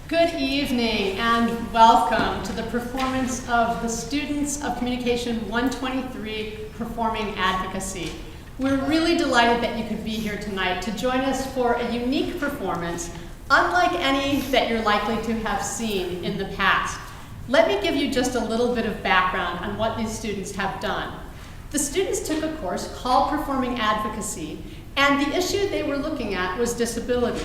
Good evening and welcome to the performance of the students of Communication 123 Performing Advocacy. We're really delighted that you could be here tonight to join us for a unique performance, unlike any that you're likely to have seen in the past. Let me give you just a little bit of background on what these students have done. The students took a course called Performing Advocacy, and the issue they were looking at was disability.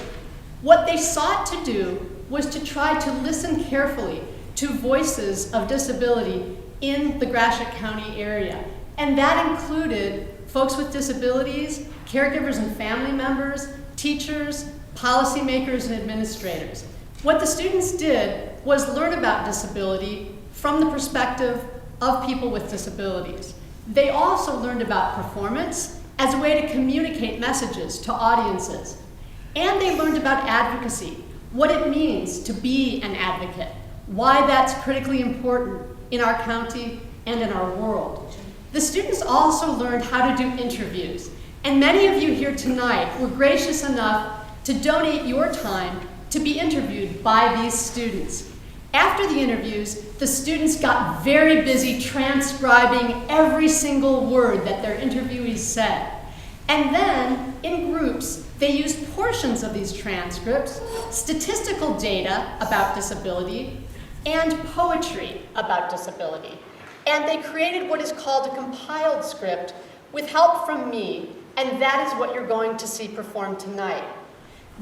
What they sought to do was to try to listen carefully to voices of disability in the Gratiot County area. And that included folks with disabilities, caregivers and family members, teachers, policymakers, and administrators. What the students did was learn about disability from the perspective of people with disabilities. They also learned about performance as a way to communicate messages to audiences. And they learned about advocacy, what it means to be an advocate, why that's critically important in our county and in our world. The students also learned how to do interviews, and many of you here tonight were gracious enough to donate your time to be interviewed by these students. After the interviews, the students got very busy transcribing every single word that their interviewees said. And then, in groups, they used portions of these transcripts, statistical data about disability, and poetry about disability. And they created what is called a compiled script with help from me, and that is what you're going to see performed tonight.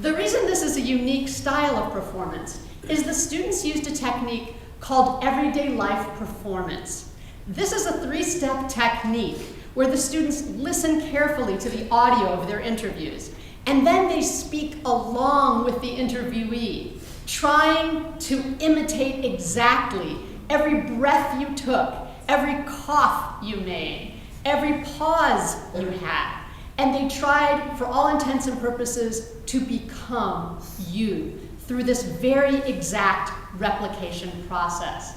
The reason this is a unique style of performance is the students used a technique called everyday life performance. This is a three-step technique where the students listen carefully to the audio of their interviews, and then they speak along with the interviewee, trying to imitate exactly every breath you took, every cough you made, every pause you had. And they tried, for all intents and purposes, to become you through this very exact replication process.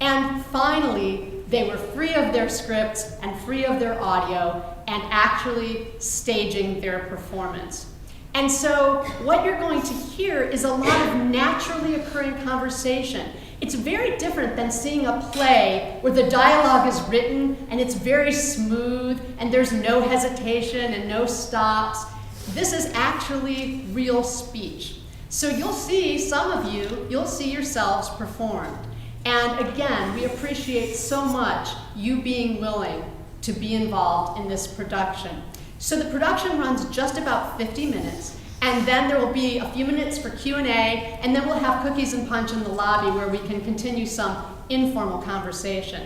And finally, they were free of their scripts and free of their audio and actually staging their performance. And so what you're going to hear is a lot of naturally occurring conversation. It's very different than seeing a play where the dialogue is written and it's very smooth and there's no hesitation and no stops. This is actually real speech. So you'll see, some of you, you'll see yourselves performed. And again, we appreciate so much you being willing to be involved in this production. So the production runs just about 50 minutes, and then there will be a few minutes for Q&A, and then we'll have cookies and punch in the lobby where we can continue some informal conversation.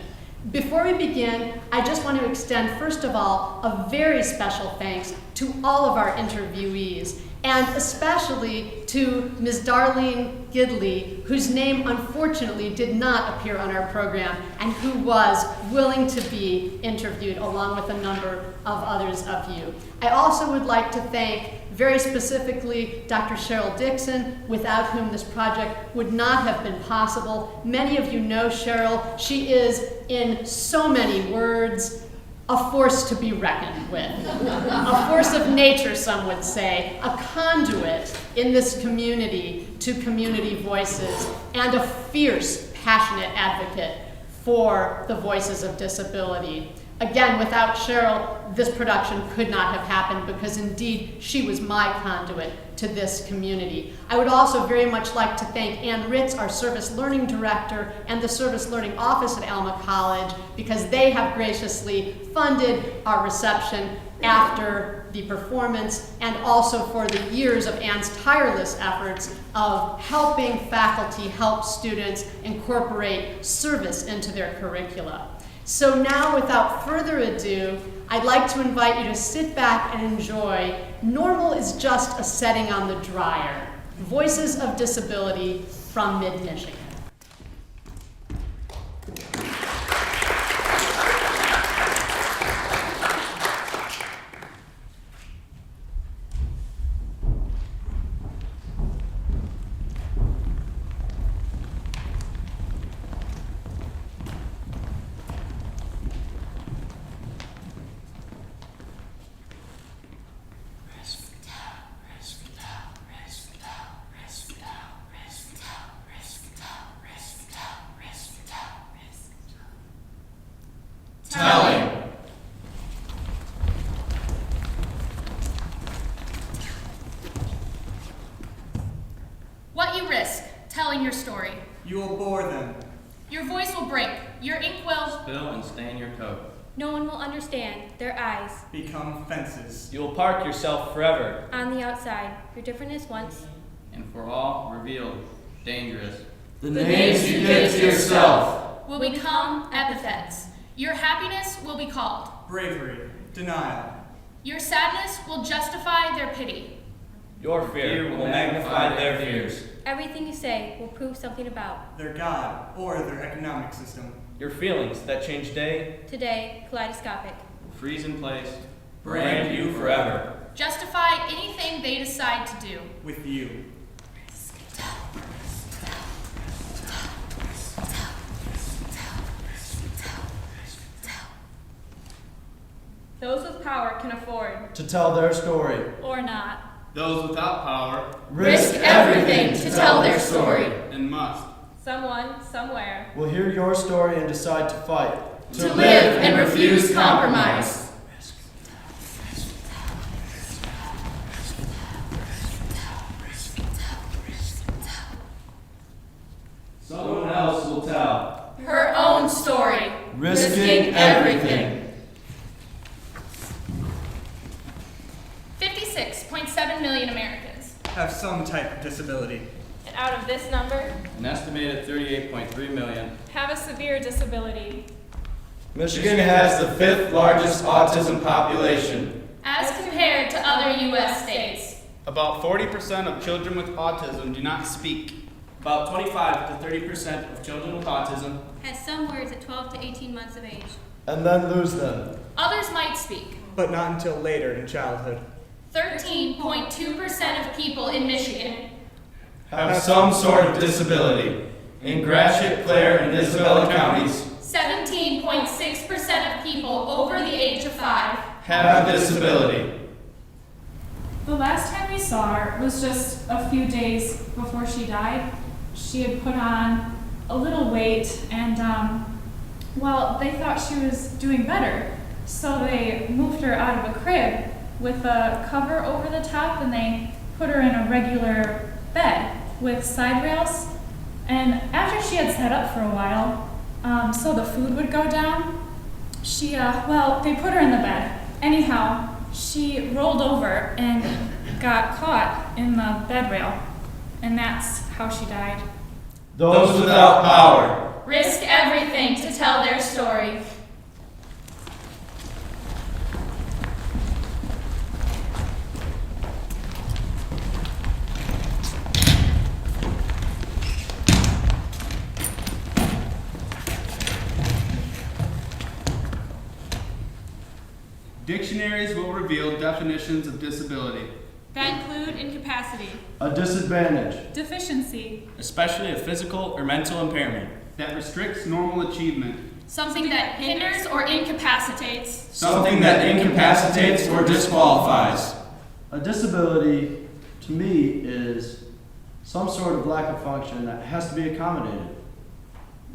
Before we begin, I just want to extend, first of all, a very special thanks to all of our interviewees, and especially to Ms. Darlene Gidley, whose name unfortunately did not appear on our program and who was willing to be interviewed along with a number of others of you. I also would like to thank very specifically Dr. Cheryl Dixon, without whom this project would not have been possible. Many of you know Cheryl. She is, in so many words, a force to be reckoned with. A force of nature, some would say, a conduit in this community to community voices, and a fierce, passionate advocate for the voices of disability. Again, without Cheryl, this production could not have happened because indeed she was my conduit to this community. I would also very much like to thank Ann Ritz, our Service Learning Director, and the Service Learning Office at Alma College, because they have graciously funded our reception after the performance, and also for the years of Ann's tireless efforts of helping faculty help students incorporate service into their curricula. So now, without further ado, I'd like to invite you to sit back and enjoy Normal is Just a Setting on the Dryer, Voices of Disability from Mid-Michigan. Rest down, rest down, rest down, rest down, rest down. Telling. What you risk, telling your story. You will bore them. Your voice will break. Your ink will Spill and stain your coat. No one will understand. Their eyes. Become fences. You will park yourself forever. On the outside. Your differentness once. And for all revealed, dangerous. The names you give to yourself will become epithets. Your happiness will be called. Bravery. Denial. Your sadness will justify their pity. Your fear will magnify their fears. Everything you say will prove something about. Their God or their economic system. Your feelings that change day, Today, kaleidoscopic. Freeze in place. brand you forever. Justify anything they decide to do. With you. Those with power can afford, to tell their story. or not. Those without power Risk everything to tell their story. and must. Someone, somewhere. Will hear your story and decide to fight. To live and refuse compromise. Someone else will tell. Her own story. Risking everything. 56.7 million Americans. Have some type of disability. And out of this number, An estimated 38.3 million. have a severe disability. Michigan has the 5th largest autism population. As compared to other U.S. states. About 40% of children with autism do not speak. About 25 to 30% of children with autism Has some words at 12 to 18 months of age. And then lose them. Others might speak. But not until later in childhood. 13.2% of people in Michigan. Have some sort of disability. In Gratiot, Clare, and Isabella counties, 17.6% of people over the age of 5. have a disability. The last time we saw her was just a few days before she died. She had put on a little weight and, well, they thought she was doing better. So they moved her out of a crib with a cover over the top and they put her in a regular bed with side rails. And after she had sat up for a while, so the food would go down, they put her in the bed. Anyhow, she rolled over and got caught in the bed rail, and that's how she died. Those without power. Risk everything to tell their story. Dictionaries will reveal definitions of disability. That include incapacity, A disadvantage. Deficiency, especially a physical or mental impairment. That restricts normal achievement. Something that hinders or incapacitates. Something that incapacitates or disqualifies. A disability, to me, is some sort of lack of function that has to be accommodated.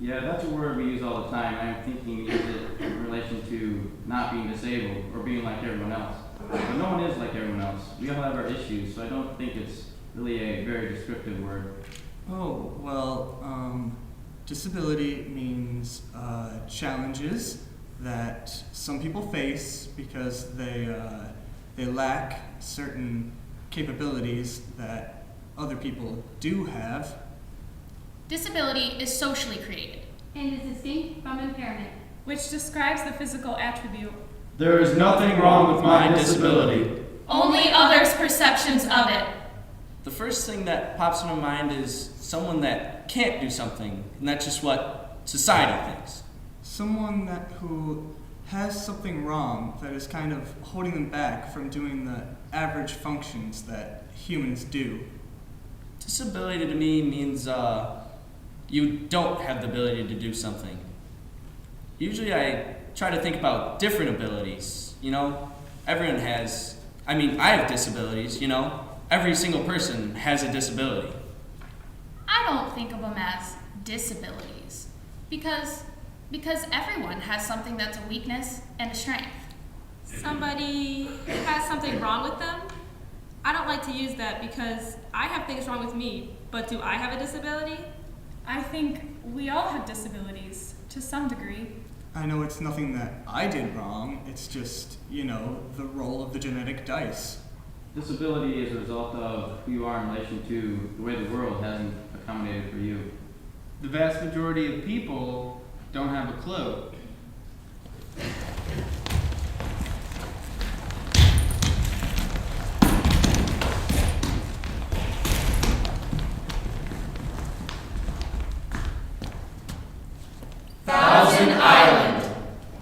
Yeah, that's a word we use all the time. I'm thinking we use it in relation to not being disabled or being like everyone else. But no one is like everyone else. We all have our issues, so I don't think it's really a very descriptive word. Oh, well, disability means challenges that some people face because they lack certain capabilities that other people do have. Disability is socially created. And is distinct from impairment. which describes the physical attribute. There is nothing wrong with my disability. Only others' perceptions of it. The first thing that pops into mind is someone that can't do something, and that's just what society thinks. Someone who has something wrong that is kind of holding them back from doing the average functions that humans do. Disability to me means you don't have the ability to do something. Usually I try to think about different abilities, Everyone has, I have disabilities, Every single person has a disability. I don't think of them as disabilities because Because everyone has something that's a weakness and a strength. Somebody has something wrong with them? I don't like to use that because I have things wrong with me, but do I have a disability? I think we all have disabilities, to some degree. I know it's nothing that I did wrong, it's just, the roll of the genetic dice. Disability is a result of who you are in relation to the way the world hasn't accommodated for you. The vast majority of people don't have a clue. Thousand Island.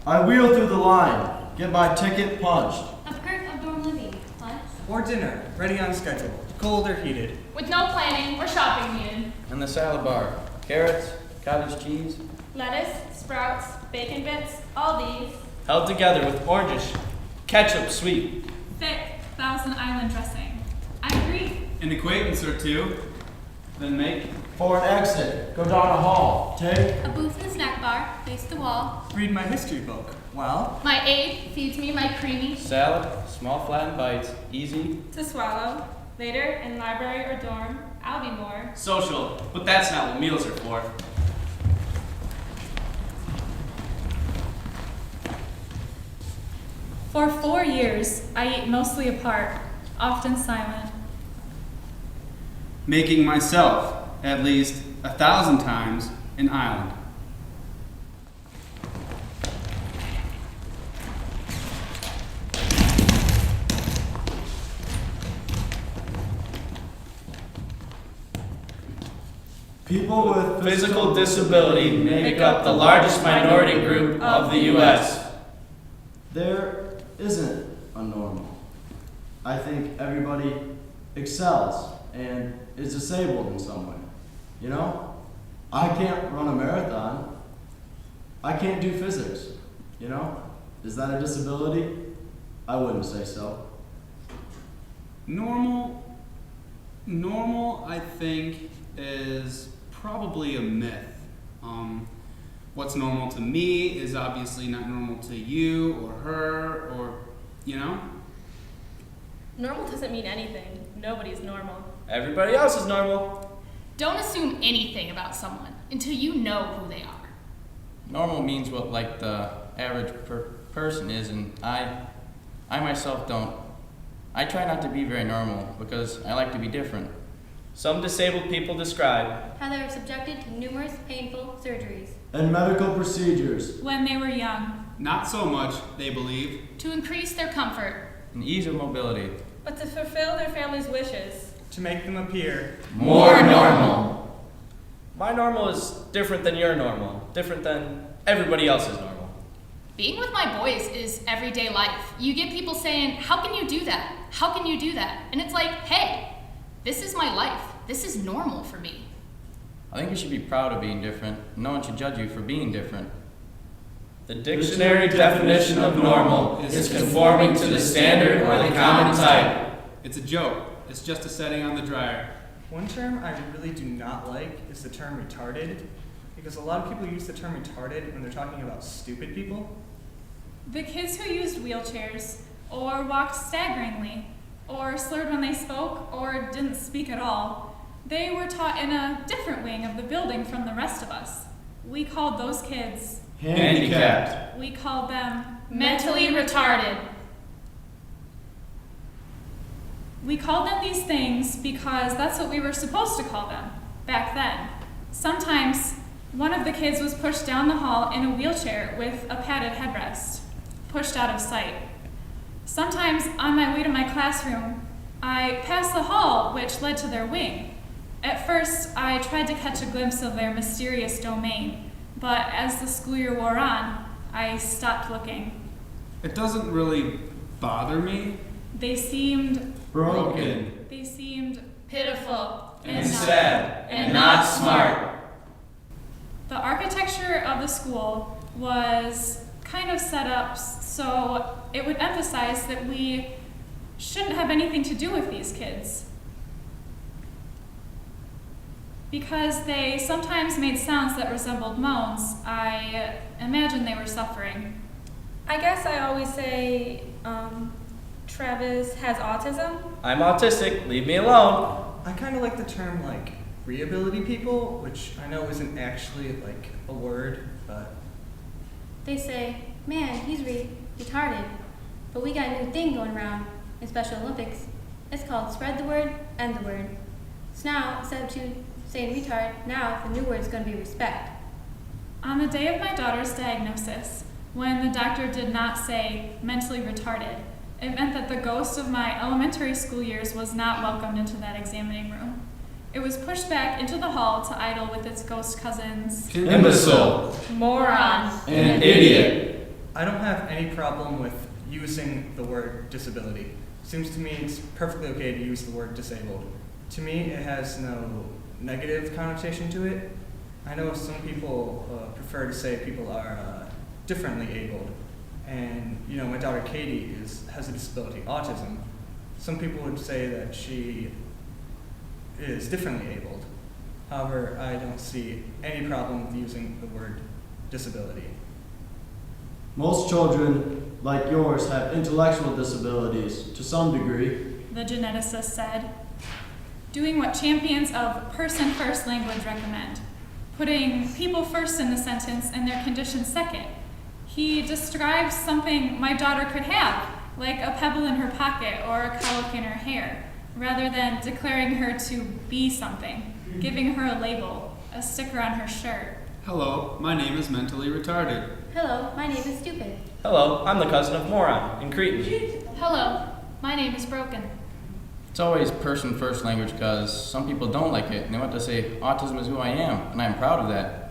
I wheel through the line, get my ticket punched. A perk of dorm living. Lunch. Or dinner, ready on schedule, cold or heated. With no planning or shopping needed. And the salad bar. Carrots, cottage cheese. Lettuce, sprouts, bacon bits, all these. Held together with oranges, ketchup sweet. Thick Thousand Island dressing. I agree. An acquaintance or two, then make. For an exit, go down a hall, take. A booth in the snack bar. Face the wall. Read my history book. Well, My aide feeds me my creamy. Salad, small flattened bites, easy. To swallow. Later, in library or dorm, I'll be more. Social, but that's not what meals are for. For 4 years, I ate mostly apart, often silent. Making myself, at least 1,000 times, an island. People with Physical disability make up the largest minority group of the U.S. There isn't a normal. I think everybody excels and is disabled in some way. I can't run a marathon. I can't do physics. Is that a disability? I wouldn't say so. Normal, I think, is probably a myth. What's normal to me is obviously not normal to you or her or, Normal doesn't mean anything. Nobody's normal. Everybody else is normal. Don't assume anything about someone until you know who they are. Normal means what the average person is, and I myself don't. I try not to be very normal because I like to be different. Some disabled people describe How they were subjected to numerous painful surgeries. And medical procedures. When they were young. Not so much, they believe. To increase their comfort. And ease of mobility. But to fulfill their family's wishes. to make them appear More normal. my normal is different than your normal, different than everybody else's normal. Being with my boys is everyday life. You get people saying, how can you do that? How can you do that? And it's like, hey, this is my life. This is normal for me. I think you should be proud of being different. No one should judge you for being different. The dictionary definition of normal is conforming to the standard or the common type. It's a joke. It's just a setting on the dryer. One term I really do not like is the term retarded, because a lot of people use the term retarded when they're talking about stupid people. The kids who used wheelchairs, or walked staggeringly, or slurred when they spoke, or didn't speak at all, they were taught in a different wing of the building from the rest of us. We called those kids, Handicapped. we called them Mentally retarded. We called them these things because that's what we were supposed to call them back then. Sometimes one of the kids was pushed down the hall in a wheelchair with a padded headrest, pushed out of sight. Sometimes on my way to my classroom, I passed the hall which led to their wing. At first, I tried to catch a glimpse of their mysterious domain, but as the school year wore on, I stopped looking. It doesn't really bother me. They seemed Broken. Pitiful. And sad. And not smart. The architecture of the school was kind of set up so it would emphasize that we shouldn't have anything to do with these kids. Because they sometimes made sounds that resembled moans, I imagined they were suffering. I guess I always say, Travis has autism. I'm autistic, leave me alone. I kind of like the term like rehability people, which I know isn't actually like a word, but They say, man, he's retarded. But we got a new thing going around in Special Olympics. It's called spread the word, end the word. So now, instead of saying retard, now the new word is going to be respect. On the day of my daughter's diagnosis, when the doctor did not say mentally retarded, it meant that the ghost of my elementary school years was not welcomed into that examining room. It was pushed back into the hall to idle with its ghost cousins. Imbecile. Moron. An idiot. I don't have any problem with using the word disability. Seems to me it's perfectly okay to use the word disabled. To me, it has no negative connotation to it. I know some people prefer to say people are differently abled. And, you know, my daughter Katie has a disability, autism. Some people would say that she is differently abled. However, I don't see any problem with using the word disability. Most children, like yours, have intellectual disabilities to some degree. The geneticist said, doing what champions of person-first language recommend, putting people first in the sentence and their condition second. He describes something my daughter could have, like a pebble in her pocket or a colic in her hair, rather than declaring her to be something, giving her a label, a sticker on her shirt. Hello, my name is mentally retarded. Hello, my name is stupid. Hello, I'm the cousin of moron in Cretan. Hello, my name is Broken. It's always person first language because some people don't like it and they want to say autism is who I am, and I'm proud of that.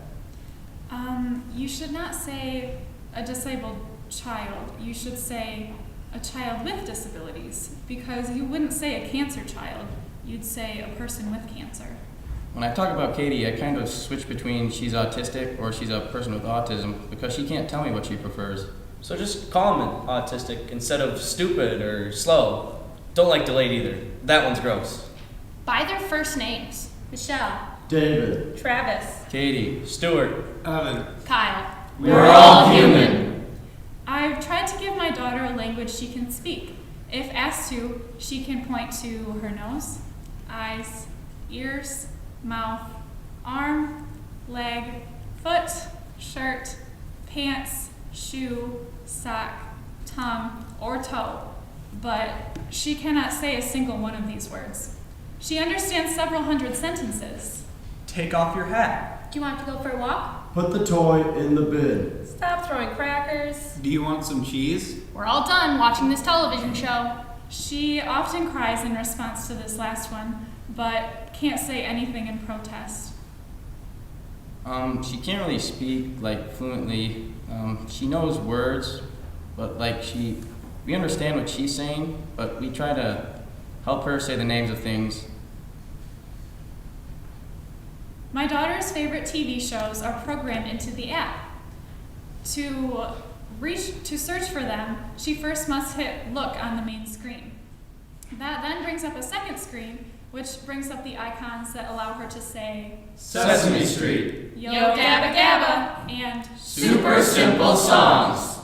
You should not say a disabled child. You should say a child with disabilities, because you wouldn't say a cancer child. You'd say a person with cancer. When I talk about Katie, I kind of switch between she's autistic or she's a person with autism because she can't tell me what she prefers. So just call him autistic instead of stupid or slow. Don't like delayed either. That one's gross. By their first names. Michelle. David. Travis. Katie. Stuart. Evan. Kyle. We're all human. I've tried to give my daughter a language she can speak. If asked to, she can point to her nose, eyes, ears, mouth, arm, leg, foot, shirt, pants, shoe, sock, tongue, or toe. But she cannot say a single one of these words. She understands several hundred sentences. Take off your hat. Do you want to go for a walk? Put the toy in the bin. Stop throwing crackers. Do you want some cheese? We're all done watching this television show. She often cries in response to this last one, but can't say anything in protest. She can't really speak like fluently. She knows words, but we understand what she's saying, but we try to help her say the names of things. My daughter's favorite TV shows are programmed into the app. To search for them, she first must hit look on the main screen. That then brings up a second screen, which brings up the icons that allow her to say Sesame Street. Yo Gabba Gabba and Super simple songs.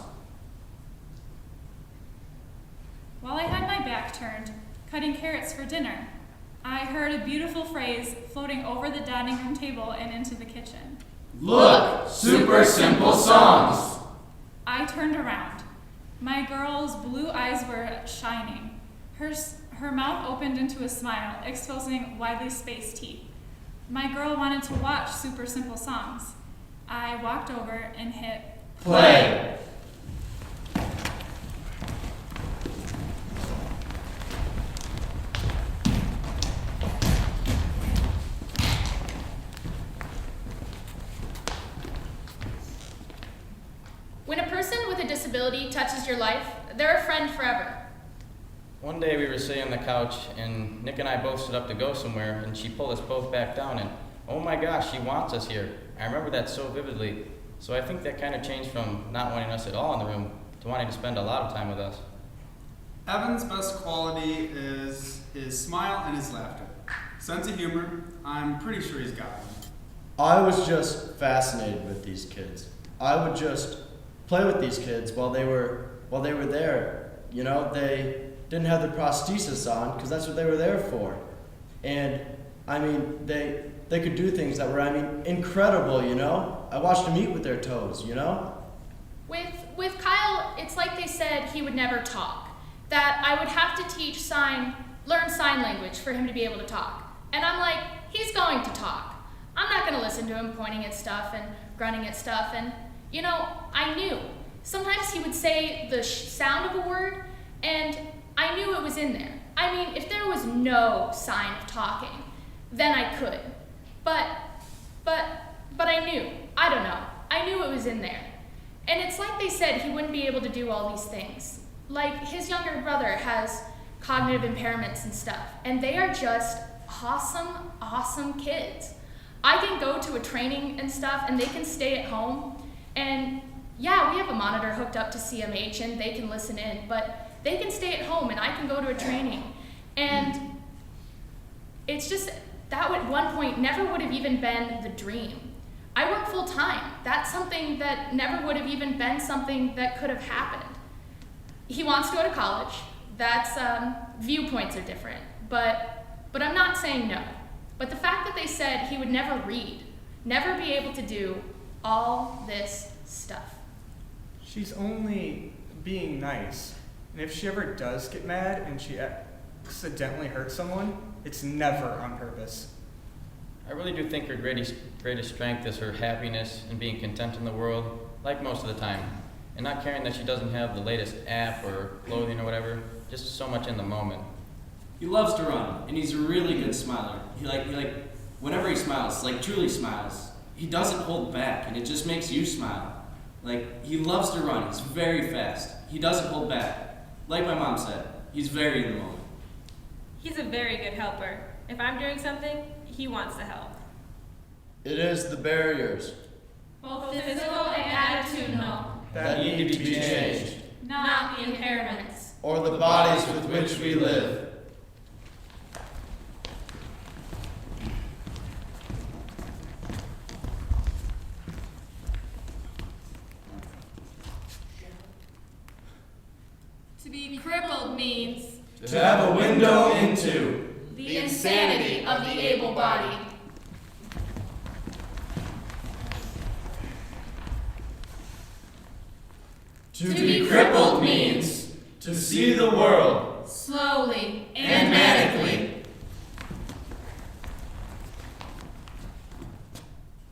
While I had my back turned, cutting carrots for dinner, I heard a beautiful phrase floating over the dining room table and into the kitchen. Look, super simple songs. I turned around. My girl's blue eyes were shining. Her mouth opened into a smile, exposing widely spaced teeth. My girl wanted to watch Super Simple Songs. I walked over and hit Play. When a person with a disability touches your life, they're a friend forever. One day we were sitting on the couch and Nick and I both stood up to go somewhere and she pulled us both back down and oh my gosh, she wants us here. I remember that so vividly. So I think that kind of changed from not wanting us at all in the room to wanting to spend a lot of time with us. Evan's best quality is his smile and his laughter. Sense of humor, I'm pretty sure he's got one. I was just fascinated with these kids. I would just play with these kids while they were there. You know, they didn't have their prosthesis on because that's what they were there for. And I mean, they could do things that were, I mean, incredible, you know? I watched them eat with their toes, you know? With Kyle, it's like they said he would never talk. That I would have to learn sign language for him to be able to talk. And I'm like, he's going to talk. I'm not gonna listen to him pointing at stuff and grunting at stuff. And, you know, I knew. Sometimes he would say the sound of a word, and I knew it was in there. I mean, if there was no sign of talking, then I could. But I knew. I don't know. I knew it was in there. And it's like they said he wouldn't be able to do all these things. Like, his younger brother has cognitive impairments and stuff, and they are just awesome kids. I can go to a training and stuff, and they can stay at home, and yeah, we have a monitor hooked up to CMH, and they can listen in, but they can stay at home, and I can go to a training. And it's just, that at one point never would have even been the dream. I work full time. That's something that never would have even been something that could have happened. He wants to go to college. That's, viewpoints are different, but I'm not saying no. But the fact that they said he would never read, never be able to do all this stuff. She's only being nice. And if she ever does get mad and she accidentally hurts someone, it's never on purpose. I really do think her greatest strength is her happiness and being content in the world, like most of the time. And not caring that she doesn't have the latest app or clothing or whatever, just so much in the moment. He loves to run, and he's a really good smiler. He whenever he smiles, truly smiles, he doesn't hold back, and it just makes you smile. He loves to run, he's very fast. He doesn't hold back. Like my mom said, he's very in the moment. He's a very good helper. If I'm doing something, he wants to help. It is the barriers Both physical and attitudinal, that need to be changed, not the impairments. or the bodies with which we live. To be crippled means To have a window into the insanity of the able-bodied. To be crippled means to see the world Slowly and manically.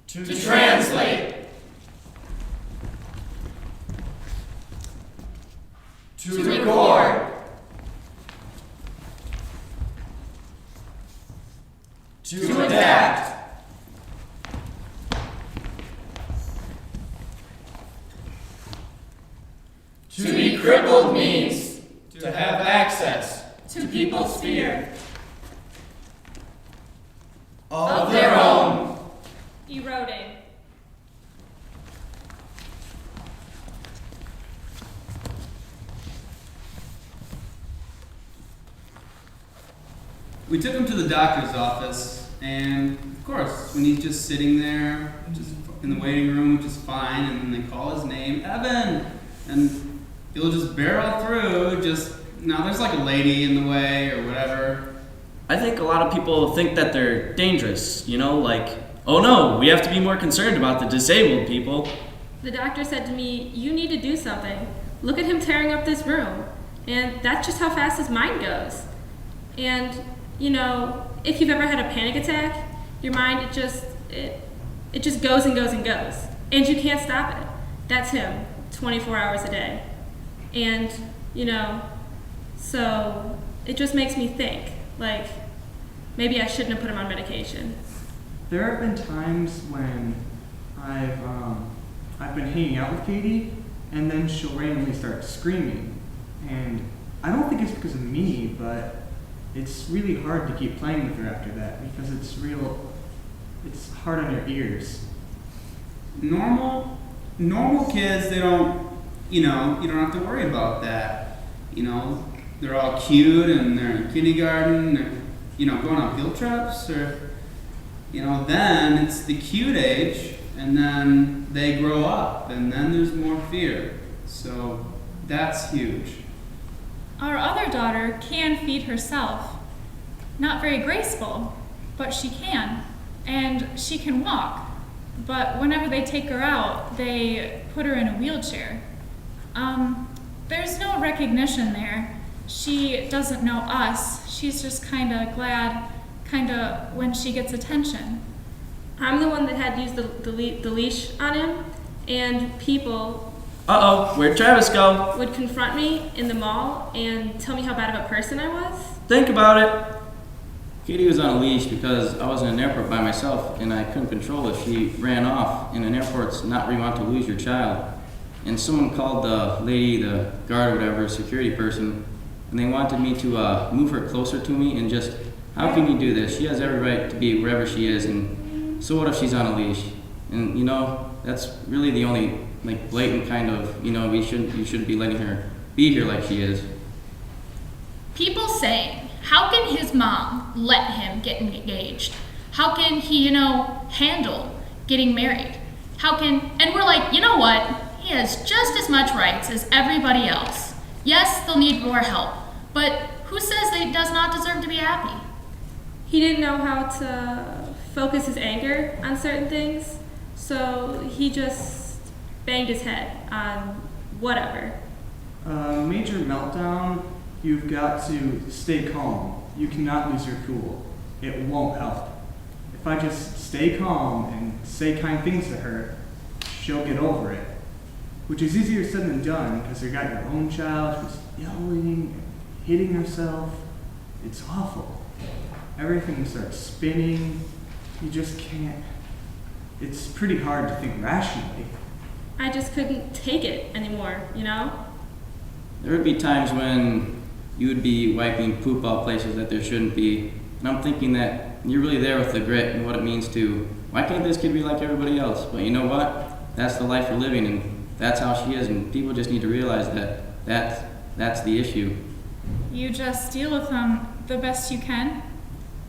To translate. To record. To adapt. To be crippled means to have access to people's fear of their own. Eroding. We took him to the doctor's office, and of course, when he's just sitting there, just in the waiting room, which is fine, and then they call his name, Evan, and he'll just barrel through, there's a lady in the way or whatever. I think a lot of people think that they're dangerous, oh no, we have to be more concerned about the disabled people. The doctor said to me, "You need to do something. Look at him tearing up this room." And that's just how fast his mind goes. And, if you've ever had a panic attack, your mind, it just goes and goes and goes. And you can't stop it. That's him, 24 hours a day. And, so it just makes me think, maybe I shouldn't have put him on medication. There have been times when I've been hanging out with Katie, and then she'll randomly start screaming. And I don't think it's because of me, but it's really hard to keep playing with her after that because it's hard on your ears. Normal kids, they don't, you don't have to worry about that. They're all cute and they're in kindergarten, going on field trips or, then it's the cute age, and then they grow up, and then there's more fear. So that's huge. Our other daughter can feed herself. Not very graceful, but she can. And she can walk. But whenever they take her out, they put her in a wheelchair. There's no recognition there. She doesn't know us. She's just kind of glad, when she gets attention. I'm the one that had used the leash on him, and people Where'd Travis go? would confront me in the mall and tell me how bad of a person I was. Think about it. Katie was on a leash because I was in an airport by myself and I couldn't control if she ran off. And an airport's not where you want to lose your child. And someone called the lady, the guard or whatever, security person, and they wanted me to move her closer to me and just, how can you do this? She has every right to be wherever she is, and so what if she's on a leash? And that's really the only blatant kind of, you shouldn't be letting her be here like she is. People saying, how can his mom let him get engaged? How can he, handle getting married? And we're like, you know what? He has just as much rights as everybody else. Yes, they'll need more help, but who says that he does not deserve to be happy? He didn't know how to focus his anger on certain things, so he just banged his head on whatever. Major meltdown, you've got to stay calm. You cannot lose your cool. It won't help. If I just stay calm and say kind things to her, she'll get over it. Which is easier said than done, because you got your own child who's yelling and hitting herself. It's awful. Everything starts spinning. You just can't. It's pretty hard to think rationally. I just couldn't take it anymore, There would be times when you would be wiping poop out places that there shouldn't be. And I'm thinking that you're really there with the grit and what it means to, why can't this kid be like everybody else? But you know what? That's the life we're living, and that's how she is, and people just need to realize that's the issue. You just deal with them the best you can.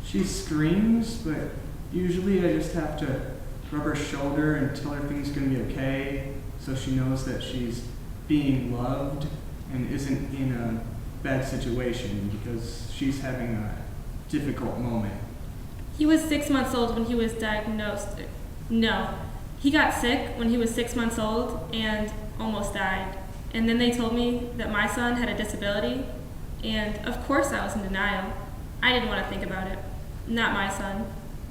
She screams, but usually I just have to rub her shoulder and tell her things are going to be okay, so she knows that she's being loved and isn't in a bad situation because she's having a difficult moment. He was 6 months old when he was diagnosed. No, he got sick when he was 6 months old and almost died. And then they told me that my son had a disability, and of course I was in denial. I didn't want to think about it. Not my son.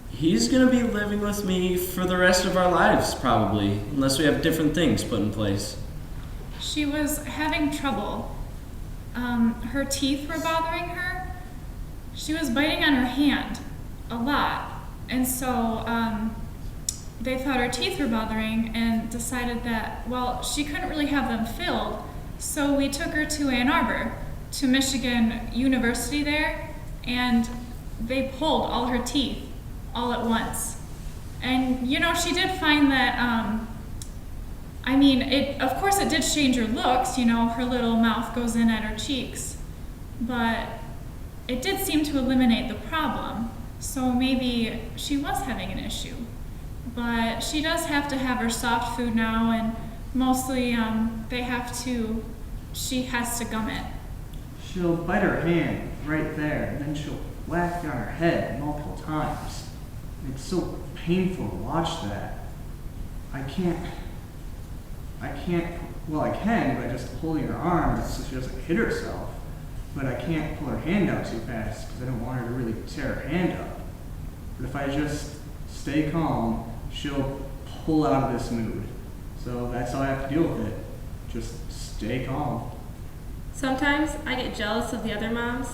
He's gonna be living with me for the rest of our lives, probably, unless we have different things put in place. She was having trouble. Her teeth were bothering her. She was biting on her hand a lot. And so they thought her teeth were bothering and decided that, she couldn't really have them filled. So we took her to Ann Arbor, to Michigan University there, and they pulled all her teeth all at once. And, she did find that, of course it did change her looks, her little mouth goes in at her cheeks. But it did seem to eliminate the problem. So maybe she was having an issue. But she does have to have her soft food now, and mostly she has to gum it. She'll bite her hand right there, and then she'll whack on her head multiple times. It's so painful to watch that. I can by just holding her arm so she doesn't hit herself, but I can't pull her hand out too fast because I don't want her to really tear her hand up. But if I just stay calm, she'll pull out of this mood. So that's how I have to deal with it. Just stay calm. Sometimes I get jealous of the other moms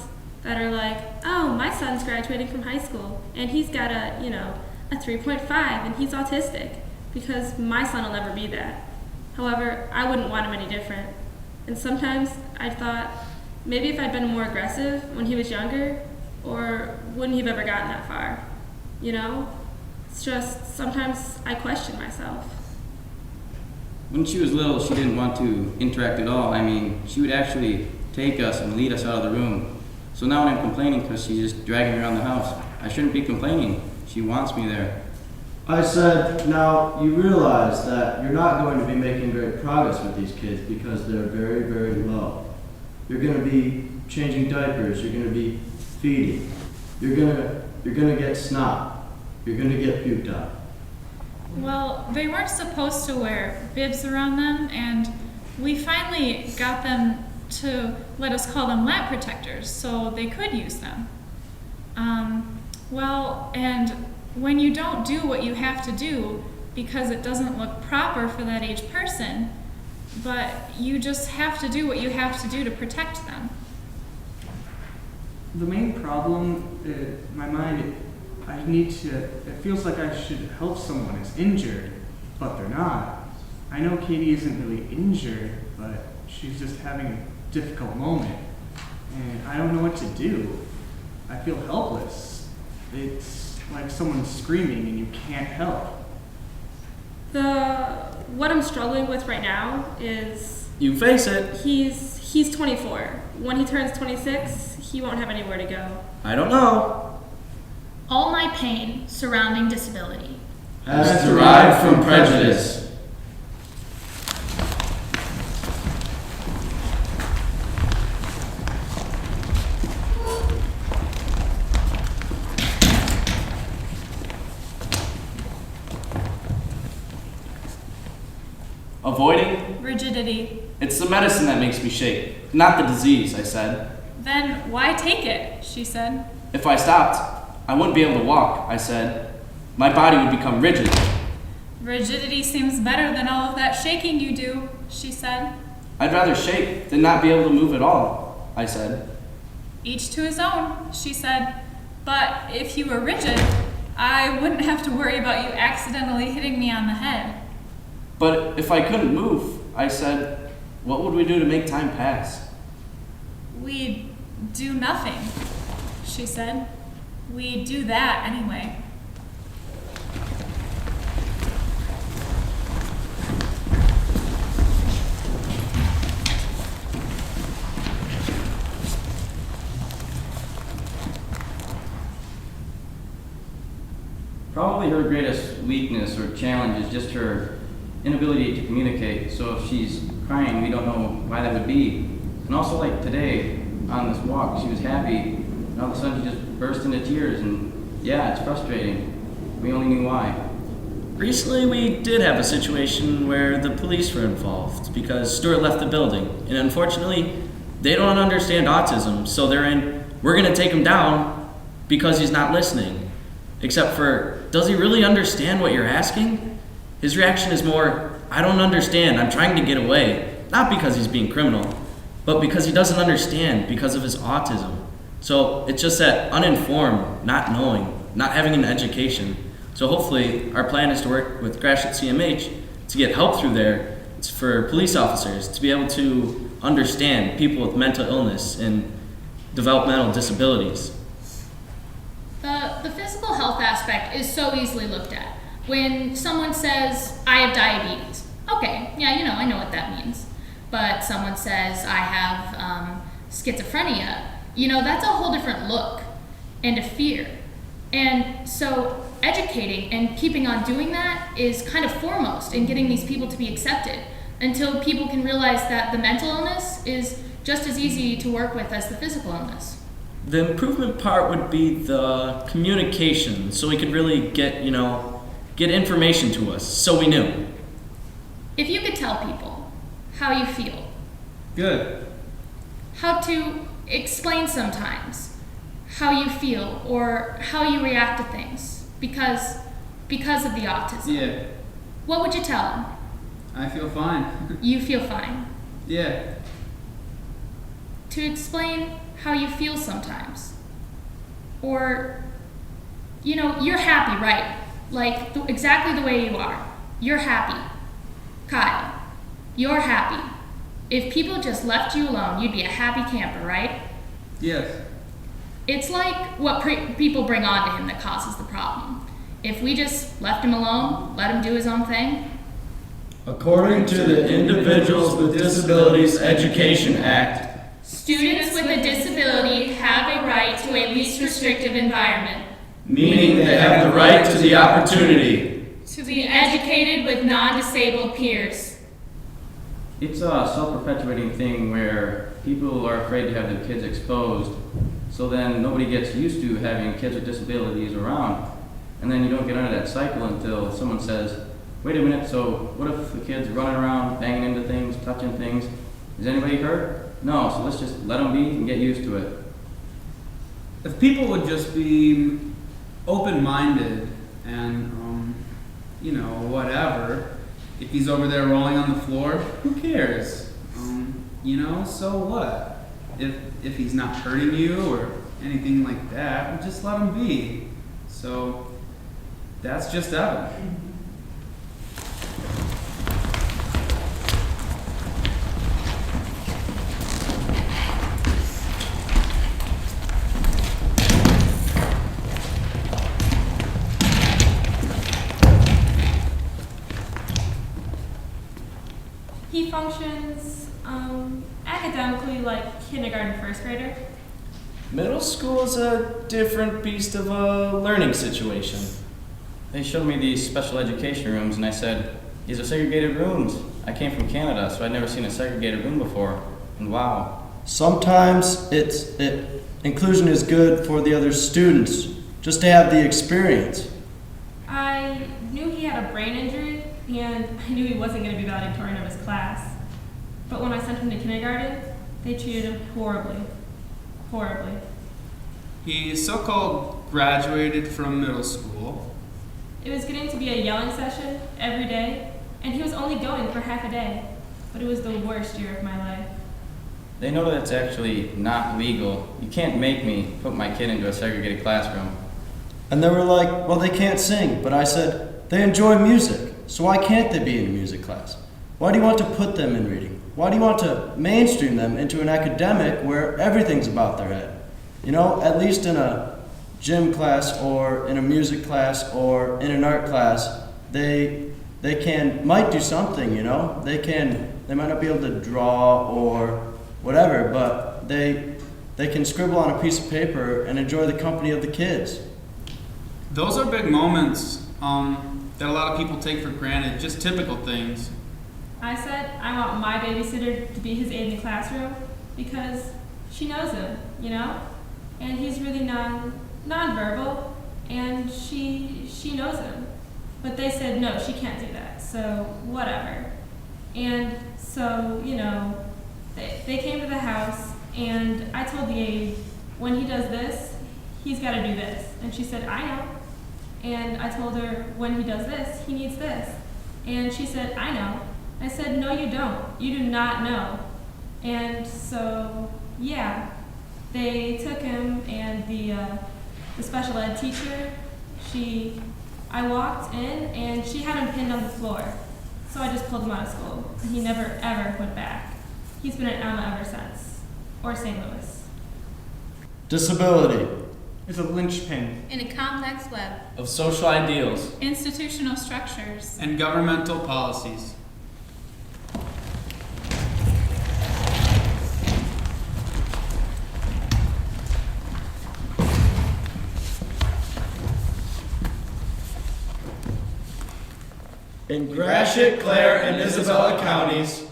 that are like, oh, my son's graduating from high school and he's got a 3.5 and he's autistic, because my son will never be that. However, I wouldn't want him any different. And sometimes I thought, maybe if I'd been more aggressive when he was younger, or wouldn't he have ever gotten that far? It's just, sometimes I question myself. When she was little, she didn't want to interact at all. She would actually take us and lead us out of the room So now I'm complaining because she's just dragging me around the house. I shouldn't be complaining. She wants me there. I said, now you realize that you're not going to be making great progress with these kids because they're very, very low. You're going to be changing diapers. You're going to be feeding. You're going to get snot. You're going to get puked out. Well, they weren't supposed to wear bibs around them, and we finally got them to let us call them lap protectors so they could use them. And when you don't do what you have to do because it doesn't look proper for that age person, but you just have to do what you have to do to protect them. The main problem in my mind, it feels like I should help someone who's injured, but they're not. I know Katie isn't really injured, but she's just having a difficult moment, and I don't know what to do. I feel helpless. It's like someone's screaming and you can't help. What I'm struggling with right now is You face it. he's 24. When he turns 26, he won't have anywhere to go. I don't know. All my pain surrounding disability. Has derived from prejudice. Avoiding? Rigidity. It's the medicine that makes me shake, not the disease, I said. Then why take it? She said. If I stopped, I wouldn't be able to walk, I said. My body would become rigid. Rigidity seems better than all of that shaking you do, she said. I'd rather shake than not be able to move at all, I said. Each to his own, she said. But if you were rigid, I wouldn't have to worry about you accidentally hitting me on the head. But if I couldn't move, I said, what would we do to make time pass? We'd do nothing, she said. We'd do that anyway. Probably her greatest weakness or challenge is just her inability to communicate. So if she's crying, we don't know why that would be. And also, like today on this walk, she was happy, and all of a sudden she just burst into tears, and yeah, it's frustrating. We only knew why. Recently, we did have a situation where the police were involved because Stuart left the building. And unfortunately, they don't understand autism, so we're going to take him down because he's not listening. Except for, does he really understand what you're asking? His reaction is more, I don't understand, I'm trying to get away. Not because he's being criminal, but because he doesn't understand because of his autism. So it's just that uninformed, not knowing, not having an education. So hopefully our plan is to work with Gratiot CMH to get help through there. It's for police officers to be able to understand people with mental illness and developmental disabilities. The physical health aspect is so easily looked at. When someone says, I have diabetes, okay, yeah, I know what that means. But someone says, I have schizophrenia, that's a whole different look and a fear. And so educating and keeping on doing that is kind of foremost in getting these people to be accepted until people can realize that the mental illness is just as easy to work with as the physical illness. The improvement part would be the communication, so we could really get information to us, so we knew. If you could tell people how you feel. Good. How to explain sometimes how you feel or how you react to things because of the autism. Yeah. What would you tell them? I feel fine. You feel fine. Yeah. To explain how you feel sometimes. Or, you're happy, right? Like, exactly the way you are. You're happy. Kyle, you're happy. If people just left you alone, you'd be a happy camper, right? Yes. It's like what people bring on to him that causes the problem. If we just left him alone, let him do his own thing. According to the Individuals with Disabilities Education Act, Students with a disability have a right to a least restrictive environment. Meaning they have the right to the opportunity To be educated with non-disabled peers. It's a self-perpetuating thing where people are afraid to have their kids exposed, so then nobody gets used to having kids with disabilities around. And then you don't get out of that cycle until someone says, wait a minute, so what if the kid's running around, banging into things, touching things? Is anybody hurt? No, so let's just let them be and get used to it. If people would just be open-minded and, whatever, if he's over there rolling on the floor, who cares? So what? If he's not hurting you or anything like that, well, just let him be. So that's just Evan. He functions academically like kindergarten first grader. Middle school is a different beast of a learning situation. They showed me these special education rooms, and I said, these are segregated rooms. I came from Canada, so I'd never seen a segregated room before. And wow. Sometimes inclusion is good for the other students, just to have the experience. I knew he had a brain injury, and I knew he wasn't going to be valedictorian of his class. But when I sent him to kindergarten, they treated him horribly. Horribly. He so-called graduated from middle school. It was getting to be a yelling session every day, and he was only going for half a day. But it was the worst year of my life. They know that it's actually not legal. You can't make me put my kid into a segregated classroom. And they were like, well, they can't sing. But I said, they enjoy music, so why can't they be in a music class? Why do you want to put them in reading? Why do you want to mainstream them into an academic where everything's about their head? At least in a gym class or in a music class or in an art class, they might do something, they might not be able to draw or whatever, but they can scribble on a piece of paper and enjoy the company of the kids. Those are big moments that a lot of people take for granted, just typical things. I said I want my babysitter to be his aide in the classroom because she knows him, and he's really nonverbal, and she knows him. But they said no, she can't do that. So whatever. And so they came to the house, and I told the aide, when he does this, he's got to do this. And she said, I know. And I told her, when he does this, he needs this. And she said, I know. I said, no, you don't. You do not know. And so, yeah, they took him, and the special ed teacher, I walked in, and she had him pinned on the floor. So I just pulled him out of school. And he never, ever went back. He's been at Alma ever since, or St. Louis. Disability It's a linchpin. In a complex web of social ideals, Institutional structures. And governmental policies. in Gratiot, Clare, and Isabella counties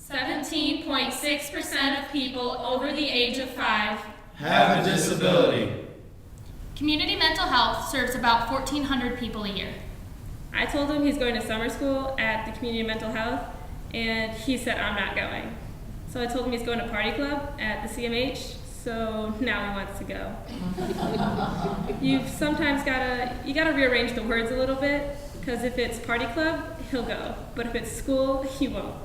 17.6% of people over the age of 5 have a disability. Community mental health serves about 1,400 people a year. I told him he's going to summer school at the community mental health, and he said, I'm not going. So I told him he's going to party club at the CMH, so now he wants to go. You've sometimes gotta rearrange the words a little bit, because if it's party club, he'll go. But if it's school, he won't.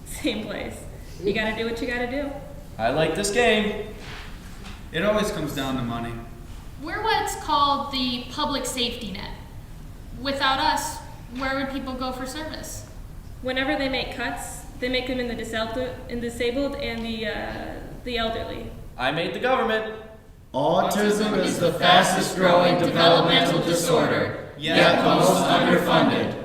Same place. You gotta do what you gotta do. I like this game. It always comes down to money. We're what's called the public safety net. Without us, where would people go for service? Whenever they make cuts, they make them in the disabled and the elderly. I made the government. Autism is the fastest growing developmental disorder, yet the most underfunded.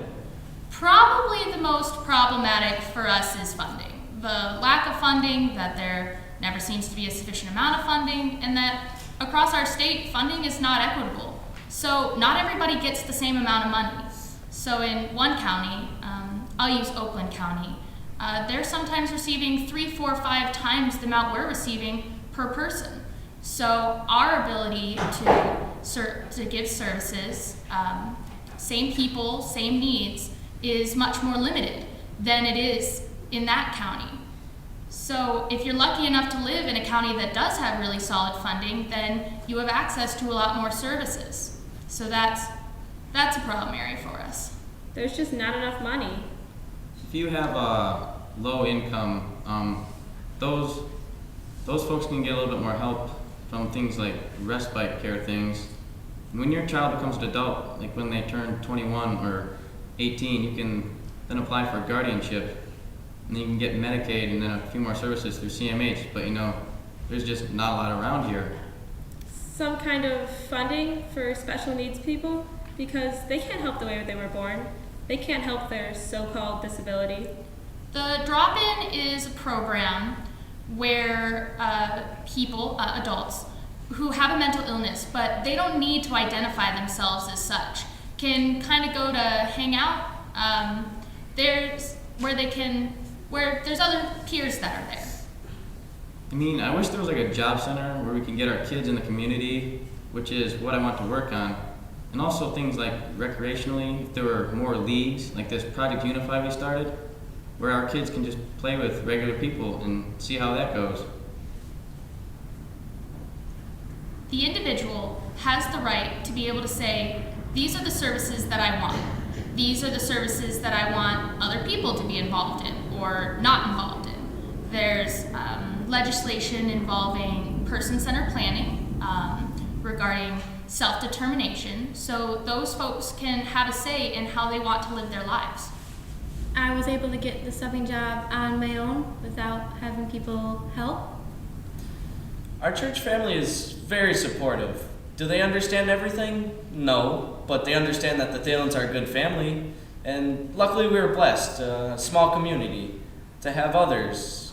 Probably the most problematic for us is funding. the lack of funding, that there never seems to be a sufficient amount of funding, and that across our state, funding is not equitable. So not everybody gets the same amount of money. So in one county, I'll use Oakland County, they're sometimes receiving 3, 4, 5 times the amount we're receiving per person. So our ability to give services, same people, same needs, is much more limited than it is in that county. So if you're lucky enough to live in a county that does have really solid funding, then you have access to a lot more services. So that's a problem area for us. There's just not enough money. If you have a low income, those folks can get a little bit more help from things like respite care things. When your child becomes an adult, like when they turn 21 or 18, you can then apply for guardianship, and then you can get Medicaid and then a few more services through CMH, but there's just not a lot around here. Some kind of funding for special needs people, because they can't help the way they were born. They can't help their so-called disability. The drop-in is a program where people, adults, who have a mental illness, but they don't need to identify themselves as such, can kind of go to hang out. There's other peers that are there. I wish there was like a job center where we can get our kids in the community, which is what I want to work on. And also things like recreationally, if there were more leagues, like this Project Unify we started, where our kids can just play with regular people and see how that goes. The individual has the right to be able to say, these are the services that I want. These are the services that I want other people to be involved in or not involved in. There's legislation involving person-centered planning regarding self-determination, so those folks can have a say in how they want to live their lives. I was able to get the subbing job on my own without having people help. Our church family is very supportive. Do they understand everything? No, but they understand that the Thalens are a good family, and luckily we were blessed, a small community, to have others.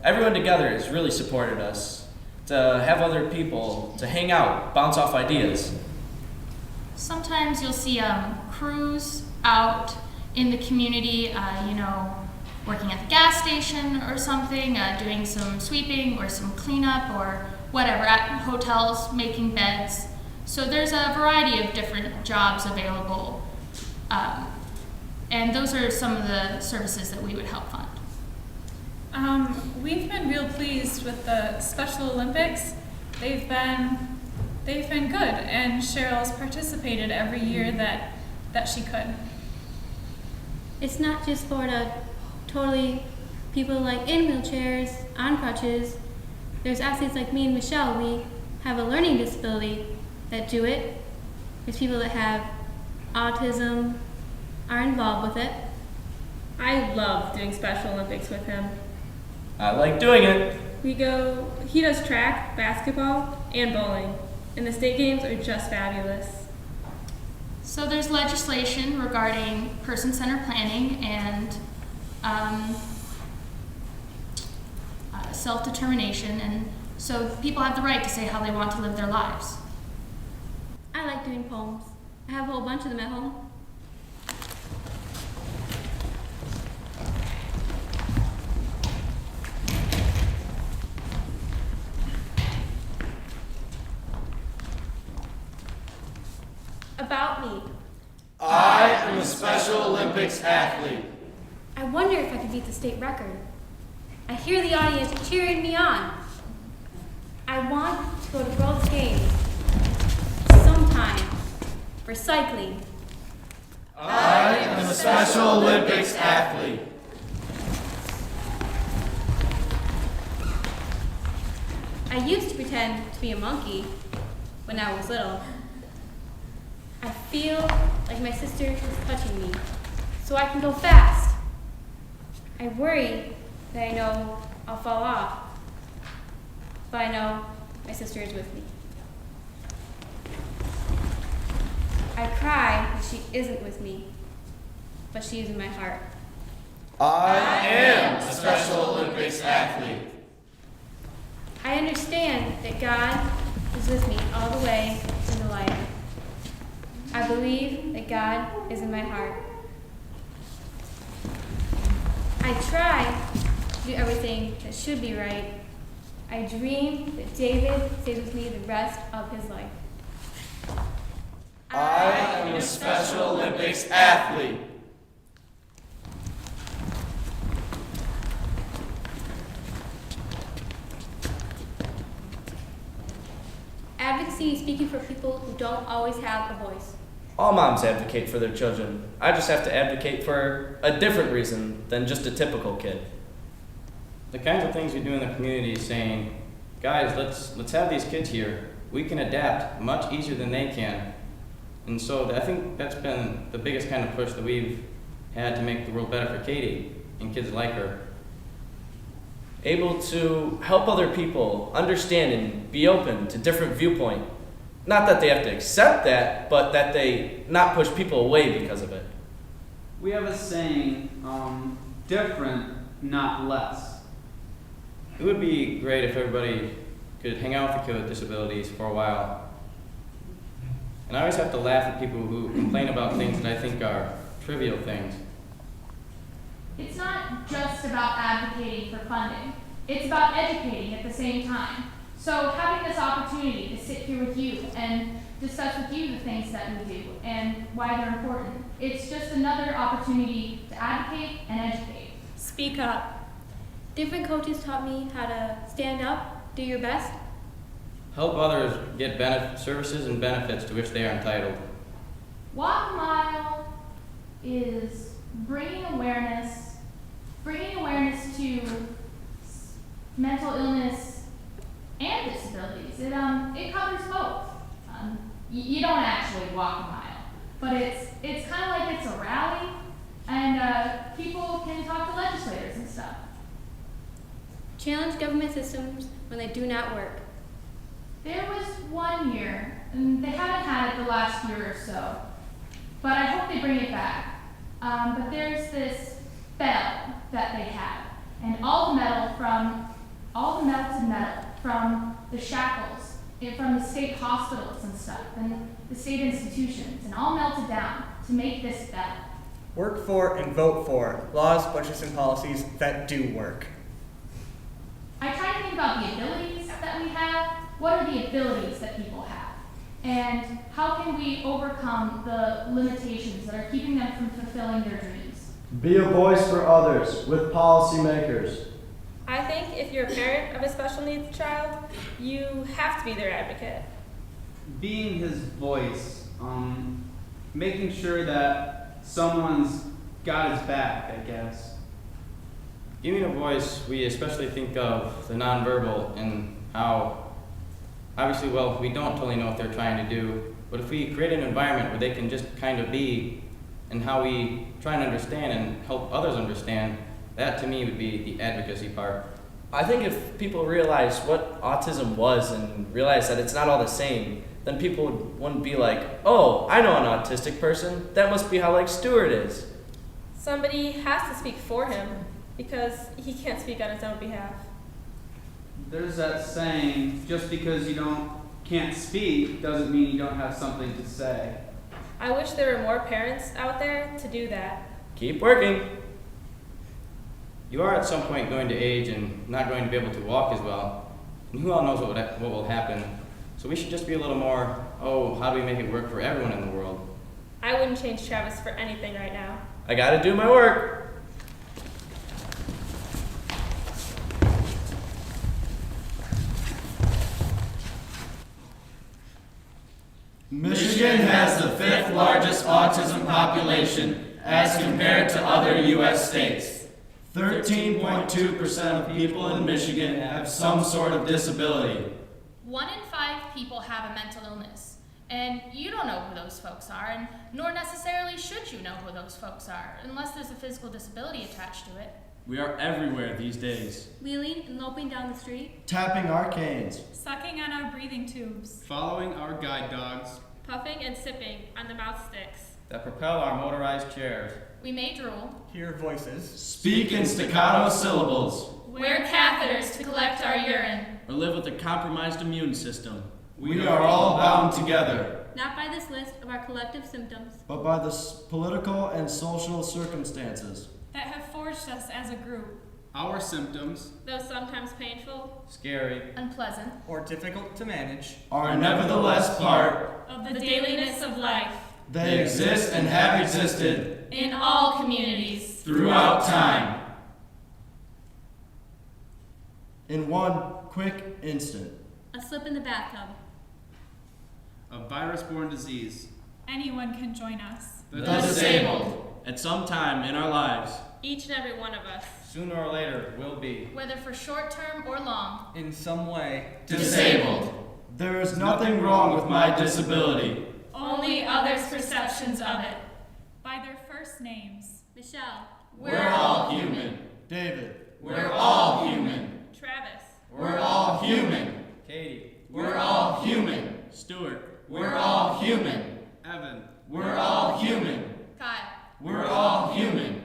Everyone together has really supported us, to have other people, to hang out, bounce off ideas. Sometimes you'll see crews out in the community, working at the gas station or something, doing some sweeping or some cleanup or whatever, at hotels, making beds. So there's a variety of different jobs available. And those are some of the services that we would help fund. We've been real pleased with the Special Olympics. They've been good, and Cheryl's participated every year that she could. It's not just for the totally people like in wheelchairs, on crutches. There's athletes like me and Michelle. We have a learning disability that do it. There's people that have autism, are involved with it. I love doing Special Olympics with him. I like doing it. He does track, basketball, and bowling, and the state games are just fabulous. So there's legislation regarding person-centered planning and self-determination, and so people have the right to say how they want to live their lives. I like doing poems. I have a whole bunch of them at home. About me. I am a Special Olympics athlete. I wonder if I could beat the state record. I hear the audience cheering me on. I want to go to World's Games sometime for cycling. I am a Special Olympics athlete. I used to pretend to be a monkey when I was little. I feel like my sister is touching me, so I can go fast. I worry that I know I'll fall off, but I know my sister is with me. I cry that she isn't with me, but she is in my heart. I am a Special Olympics athlete. I understand that God is with me all the way into life. I believe that God is in my heart. I try to do everything that should be right. I dream that David stays with me the rest of his life. I am a Special Olympics athlete. Advocacy is speaking for people who don't always have a voice. All moms advocate for their children. I just have to advocate for a different reason than just a typical kid. The kinds of things we do in the community is saying, guys, let's have these kids here. We can adapt much easier than they can. And so I think that's been the biggest kind of push that we've had to make the world better for Katie and kids like her. Able to help other people understand and be open to different viewpoint. Not that they have to accept that, but that they not push people away because of it. We have a saying, different, not less. It would be great if everybody could hang out with the kids with disabilities for a while. And I always have to laugh at people who complain about things that I think are trivial things. It's not just about advocating for funding. It's about educating at the same time. So having this opportunity to sit here with you and discuss with you the things that we do and why they're important, it's just another opportunity to advocate and educate. Speak up. Different coaches taught me how to stand up, do your best. Help others get services and benefits to which they are entitled. Walk a Mile is bringing awareness to mental illness and disabilities. It covers both. You don't actually walk a mile, but it's kind of like it's a rally, and people can talk to legislators and stuff. Challenge government systems when they do not work. There was one year, and they haven't had it the last year or so, but I hope they bring it back. But there's this bell that they have, and all the melted metal from the shackles, from the state hospitals and stuff, and the state institutions, and all melted down to make this bell. Work for and vote for laws, budgets, and policies that do work. I try to think about the abilities that we have. What are the abilities that people have? And how can we overcome the limitations that are keeping them from fulfilling their dreams? Be a voice for others with policymakers. I think if you're a parent of a special needs child, you have to be their advocate. Being his voice, making sure that someone's got his back, I guess. Giving a voice, we especially think of the nonverbal and how, obviously, well, we don't totally know what they're trying to do, but if we create an environment where they can just kind of be, and how we try and understand and help others understand, that to me would be the advocacy part. I think if people realize what autism was and realize that it's not all the same, then people wouldn't be like, oh, I know an autistic person. That must be how like Stuart is. Somebody has to speak for him because he can't speak on his own behalf. There's that saying, just because you can't speak doesn't mean you don't have something to say. I wish there were more parents out there to do that. Keep working. You are at some point going to age and not going to be able to walk as well. And who all knows what will happen. So we should just be a little more, how do we make it work for everyone in the world? I wouldn't change Travis for anything right now. I gotta do my work. Michigan has the 5th largest autism population as compared to other U.S. states. 13.2% of people in Michigan have some sort of disability. 1 in 5 people have a mental illness, and you don't know who those folks are, and nor necessarily should you know who those folks are, unless there's a physical disability attached to it. We are everywhere these days. Wheeling and loping down the street. Tapping our canes. Sucking on our breathing tubes. Following our guide dogs. Puffing and sipping on the mouth sticks. that propel our motorized chairs, We may drool, Hear voices. Speak in staccato syllables. wear catheters to collect our urine. Or live with a compromised immune system. We are all bound together. Not by this list of our collective symptoms. but by the political and social circumstances. that have forged us as a group. Our symptoms Though sometimes painful, scary, Unpleasant. Or difficult to manage. Are nevertheless part. Of the dailiness of life. They exist and have existed In all communities. throughout time. In one quick instant. A slip in the bathtub. a virus-borne disease. Anyone can join us. The disabled. At some time in our lives, each and every one of us. sooner or later will be. Whether for short term or long. In some way. Disabled. There is Nothing wrong with my disability. Only others' perceptions of it. By their first names. Michelle. We're all human. David. We're all human. Travis. We're all human. Katie, We're all human. Stuart, We're all human. Evan. We're all human. Kyle. We're all human.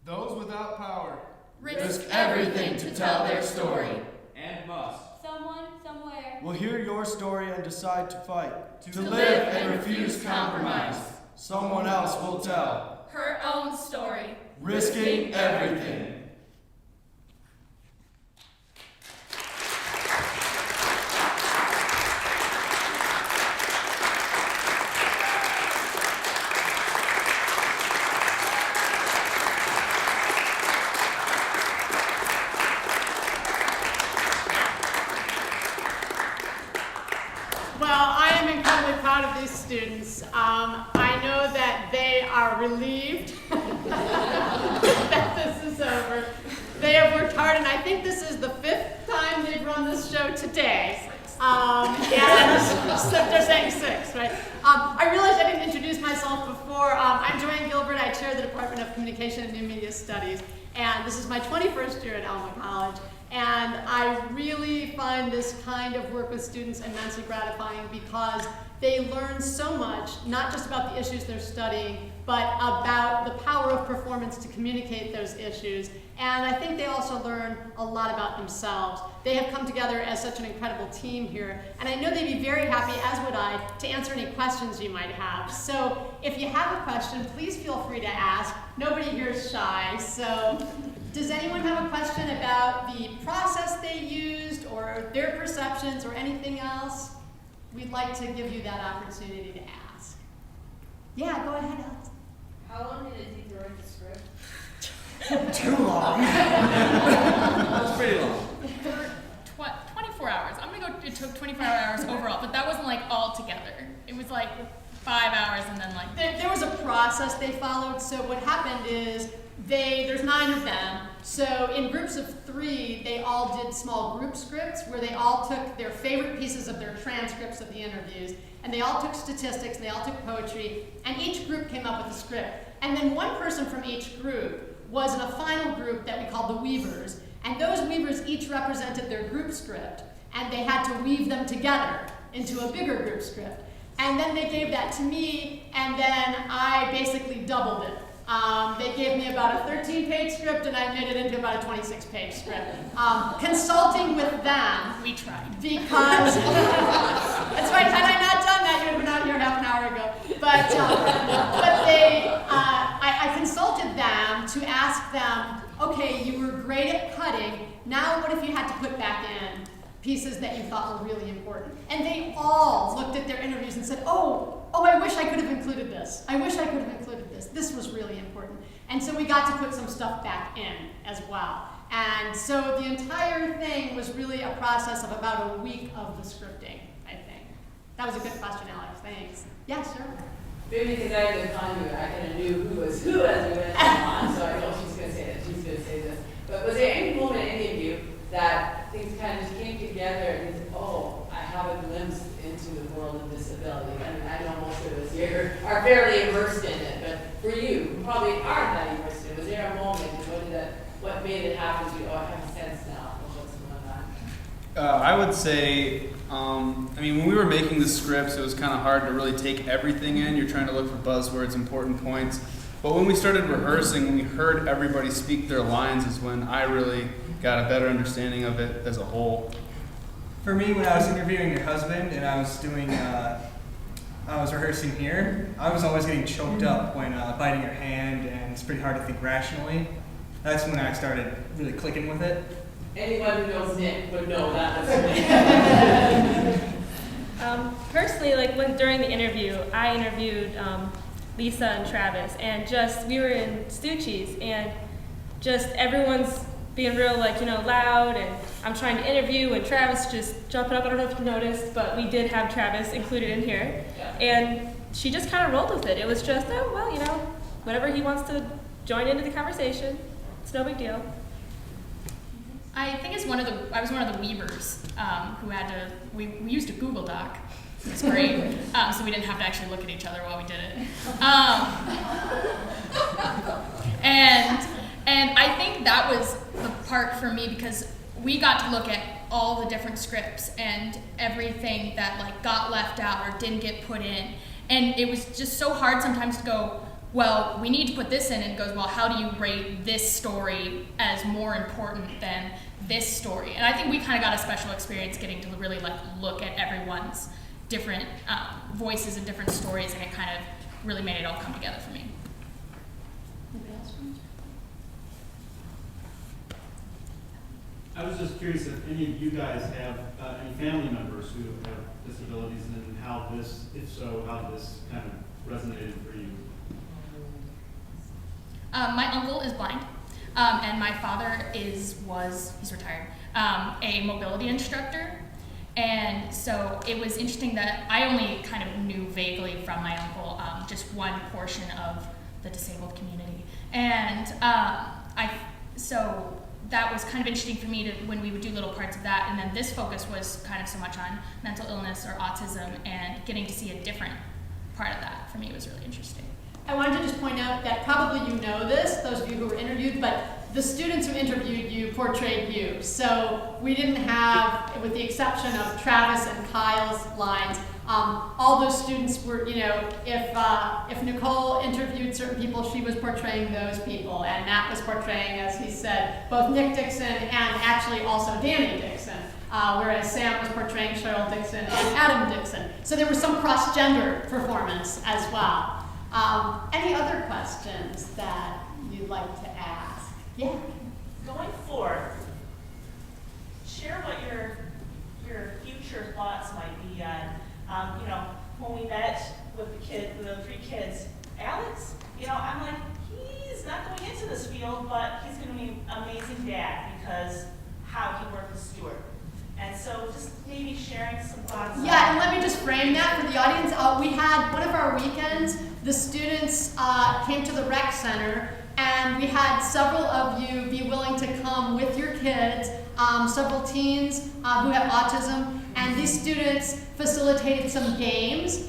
Those without power. Risk everything to tell their story. and must. Someone, somewhere. will hear your story and decide to fight. To live and refuse compromise. Someone else will tell. Her own story. Risking everything. Well, I am incredibly proud of these students. I know that they are relieved that this is over. They have worked hard, and I think this is the 5th time they've run this show today. And so they're saying 6, right? I realized I didn't introduce myself before. I'm Joanne Gilbert. I chair the Department of Communication and New Media Studies, and this is my 21st year at Alma College. And I really find this kind of work with students immensely gratifying because they learn so much, not just about the issues they're studying, but about the power of performance to communicate those issues. And I think they also learn a lot about themselves. They have come together as such an incredible team here. And I know they'd be very happy, as would I, to answer any questions you might have. So if you have a question, please feel free to ask. Nobody here is shy, so. Does anyone have a question about the process they used or their perceptions or anything else? We'd like to give you that opportunity to ask. Yeah, go ahead, Alex. How long did it take to write the script? Too long. that's pretty long. 24 hours. I'm gonna go, it took 24 hours overall, but that wasn't like all together. It was like 5 hours and then like. There was a process they followed. So what happened is there's 9 of them. So in groups of 3, they all did small group scripts where they all took their favorite pieces of their transcripts of the interviews, and they all took statistics, and they all took poetry, and each group came up with a script. And then one person from each group was in a final group that we called the Weavers, and those Weavers each represented their group script, and they had to weave them together into a bigger group script. And then they gave that to me, and then I basically doubled it. They gave me about a 13-page script, and I made it into about a 26-page script. Consulting with them. We tried. Because, that's right, had I not done that, you would have been out here half an hour ago. But I consulted them to ask them, okay, you were great at cutting, now what if you had to put back in pieces that you thought were really important? And they all looked at their interviews and said, oh, I wish I could have included this. I wish I could have included this. This was really important. And so we got to put some stuff back in as well. And so the entire thing was really a process of about a week of the scripting, I think. That was a good question, Alex. Thanks. Yeah, sure. Maybe because I had the conduit, I kind of knew who was who as we went on, so I know she's going to say that, she's going to say this. But was there any moment, any of you, that things kind of just came together and you said, oh, I have a glimpse into the world of disability? I mean, I know most of us here are fairly immersed in it, but for you, who probably aren't that university, was there a moment, and what made it happen to you? Oh, I have a sense now of what's going on. I would say, when we were making the scripts, it was kind of hard to really take everything in. You're trying to look for buzzwords, important points. But when we started rehearsing, when we heard everybody speak their lines, is when I really got a better understanding of it as a whole. For me, when I was interviewing your husband and I was rehearsing here, I was always getting choked up when biting your hand, and it's pretty hard to think rationally. That's when I started really clicking with it. Anyone who knows Nick would know that. Personally, during the interview, I interviewed Lisa and Travis, and we were in Stucci's, and just everyone's being real, loud, and I'm trying to interview, and Travis just jumping up. I don't know if you noticed, but we did have Travis included in here, and she just kind of rolled with it. It was just, whatever he wants to join into the conversation, it's no big deal. I think I was one of the weavers who had to. We used a Google Doc. It was great, so we didn't have to actually look at each other while we did it. And I think that was the part for me, because we got to look at all the different scripts and everything that got left out or didn't get put in, and it was just so hard sometimes to go, well, we need to put this in, and it goes, well, how do you rate this story as more important than this story? And I think we kind of got a special experience getting to really look at everyone's different voices and different stories, and it kind of really made it all come together for me. I was just curious if any of you guys have any family members who have disabilities, and how this, if so, how this kind of resonated for you. My uncle is blind, and my father he's retired, a mobility instructor. And so it was interesting that I only kind of knew vaguely from my uncle just one portion of the disabled community. And so that was kind of interesting for me when we would do little parts of that. And then this focus was kind of so much on mental illness or autism, and getting to see a different part of that for me was really interesting. I wanted to just point out that probably you know this, those of you who were interviewed, but the students who interviewed you portrayed you. So we didn't have, with the exception of Travis and Kyle's lines, all those students were, if Nicole interviewed certain people, she was portraying those people, and Matt was portraying, as he said, both Nick Dixon and actually also Danny Dixon, whereas Sam was portraying Cheryl Dixon and Adam Dixon. So there was some cross-gender performance as well. Any other questions that you'd like to ask? Yeah. Going forward, share what your future thoughts might be on. When we met with the three kids, Alex, I'm like, he's not going into this field, but he's going to be an amazing dad because how he worked with Stuart. And so just maybe sharing some thoughts. Yeah, and let me just frame that for the audience. We had one of our weekends, the students came to the rec center, and we had several of you be willing to come with your kids, several teens who have autism, and these students facilitated some games,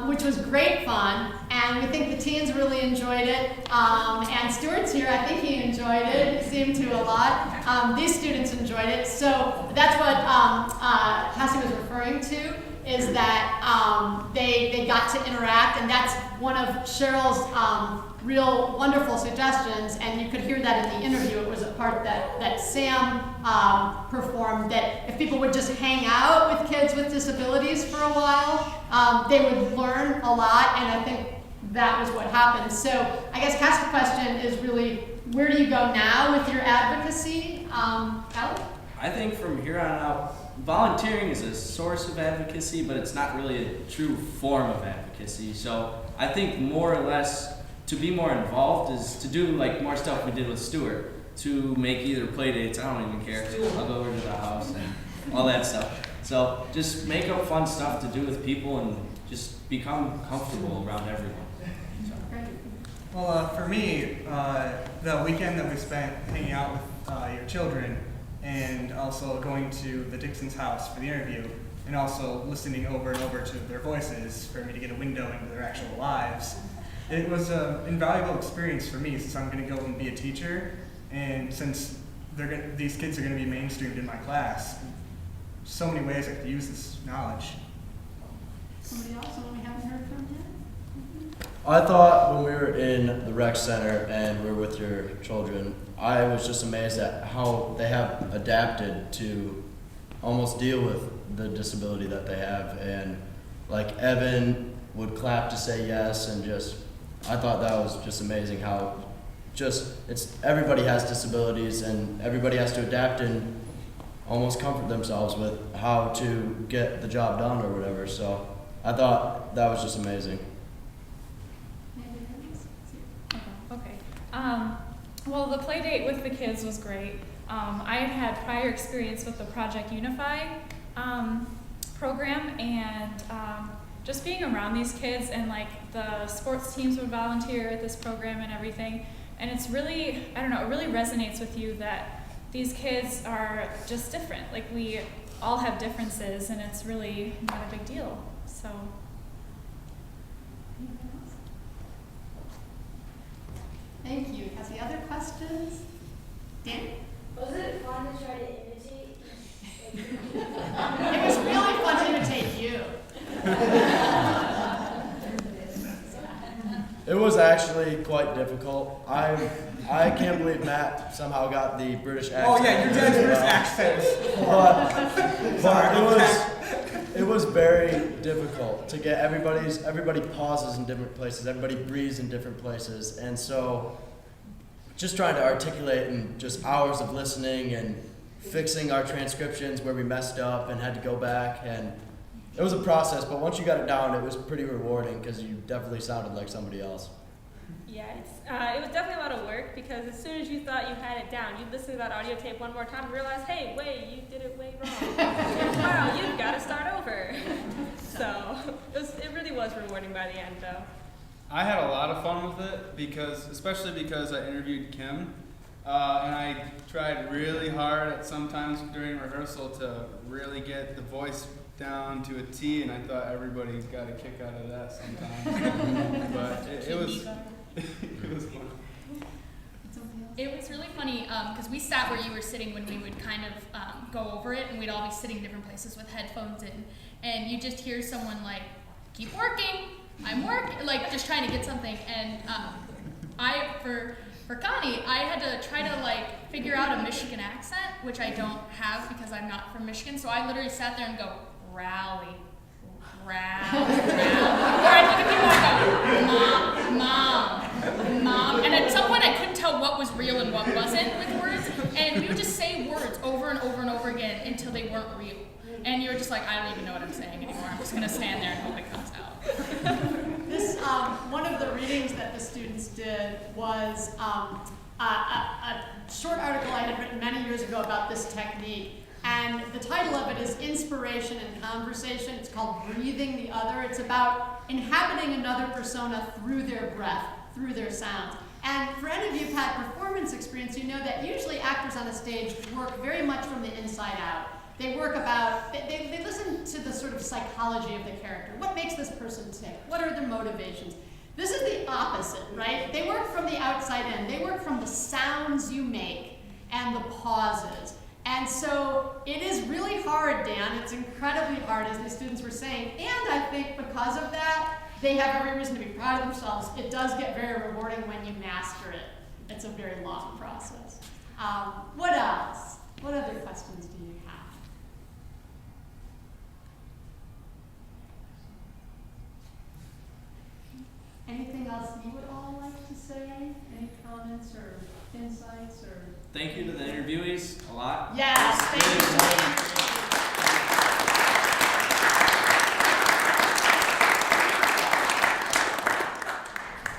which was great fun, and we think the teens really enjoyed it, and Stuart's here, I think he enjoyed it, he seemed to a lot. These students enjoyed it, so that's what Cassie was referring to, is that they got to interact, and that's one of Cheryl's real wonderful suggestions, and you could hear that in the interview. It was a part that Sam performed, that if people would just hang out with kids with disabilities for a while, they would learn a lot, and I think that was what happened. So I guess Cassie's question is really, where do you go now with your advocacy? Alec? I think from here on out, volunteering is a source of advocacy, but it's not really a true form of advocacy. So I think more or less to be more involved is to do more stuff we did with Stuart, to make either play dates, I don't even care, I'll go over to the house and all that stuff. So just make up fun stuff to do with people and just become comfortable around everyone. So. Well, for me, the weekend that we spent hanging out with your children, and also going to the Dixon's house for the interview, and also listening over and over to their voices for me to get a window into their actual lives. It was an invaluable experience for me since I'm going to go and be a teacher, and since these kids are going to be mainstreamed in my class. So many ways I could use this knowledge. Somebody else, someone we haven't heard from yet? I thought when we were in the rec center and we were with your children, I was just amazed at how they have adapted to almost deal with the disability that they have. And like Evan would clap to say yes, and just, I thought that was just amazing how everybody has disabilities and everybody has to adapt and almost comfort themselves with how to get the job done or whatever. So I thought that was just amazing. Okay. Well, the play date with the kids was great. I had prior experience with the Project Unify program, and just being around these kids, and like the sports teams would volunteer at this program and everything. And it's really, I don't know, it really resonates with you that these kids are just different. Like, we all have differences, and it's really not a big deal. So. Thank you. Has the other questions? Dan? Was it fun to try to imitate? It was really fun to imitate you. It was actually quite difficult. I can't believe Matt somehow got the British accent. Oh yeah, your dad's British accent. But it was very difficult to get everybody pauses in different places, everybody breathes in different places, and so just trying to articulate and just hours of listening and fixing our transcriptions where we messed up and had to go back, and it was a process, but once you got it down, it was pretty rewarding because you definitely sounded like somebody else. Yeah, it was definitely a lot of work, because as soon as you thought you had it down, you'd listen to that audio tape one more time and realize, hey, wait, you did it way wrong. Wow, you've got to start over. So it really was rewarding by the end, though. I had a lot of fun with it, especially because I interviewed Kim, and I tried really hard at sometimes during rehearsal to really get the voice down to a T, and I thought everybody got a kick out of that sometimes. But it was fun. It was really funny because we sat where you were sitting when we would kind of go over it, and we'd all be sitting in different places with headphones in, and you just hear someone like, keep working, I'm working, like just trying to get something. And for Connie, I had to try to like figure out a Michigan accent, which I don't have because I'm not from Michigan, so I literally sat there and go, rally, rally, rally. Or I'd look at people and go, mom. And at some point I couldn't tell what was real and what wasn't with words. And we would just say words over and over and over again until they weren't real. And you were just like, I don't even know what I'm saying anymore. I'm just going to stand there and hope it comes out. This, one of the readings that the students did was a short article I had written many years ago about this technique. And the title of it is Inspiration and Conversation. It's called Breathing the Other. It's about inhabiting another persona through their breath, through their sounds. And for any of you who've had performance experience, you know that usually actors on a stage work very much from the inside out. They work about, they listen to the sort of psychology of the character. What makes this person tick? What are their motivations? This is the opposite, right? They work from the outside in. They work from the sounds you make and the pauses. And so it is really hard, Dan. It's incredibly hard, as the students were saying. And I think because of that, they have every reason to be proud of themselves. It does get very rewarding when you master it. It's a very long process. What else? What other questions do you have? Anything else you would all like to say? Any comments or insights or? Thank you to the interviewees a lot. Yes, thank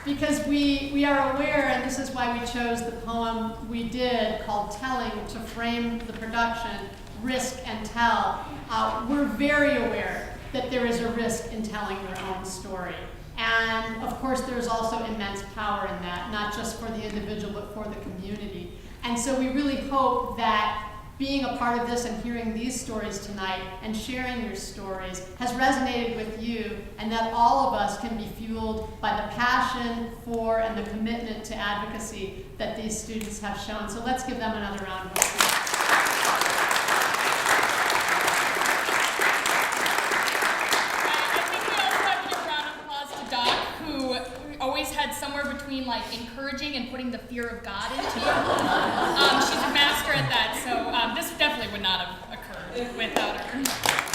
you. Because we are aware, and this is why we chose the poem we did called Telling to frame the production, Risk and Tell. We're very aware that there is a risk in telling your own story. And of course, there's also immense power in that, not just for the individual, but for the community. And so we really hope that being a part of this and hearing these stories tonight and sharing your stories has resonated with you, and that all of us can be fueled by the passion for and the commitment to advocacy that these students have shown. So let's give them another round of applause. Always had somewhere between like encouraging and putting the fear of God into you. She's a master at that, so this definitely would not have occurred without her.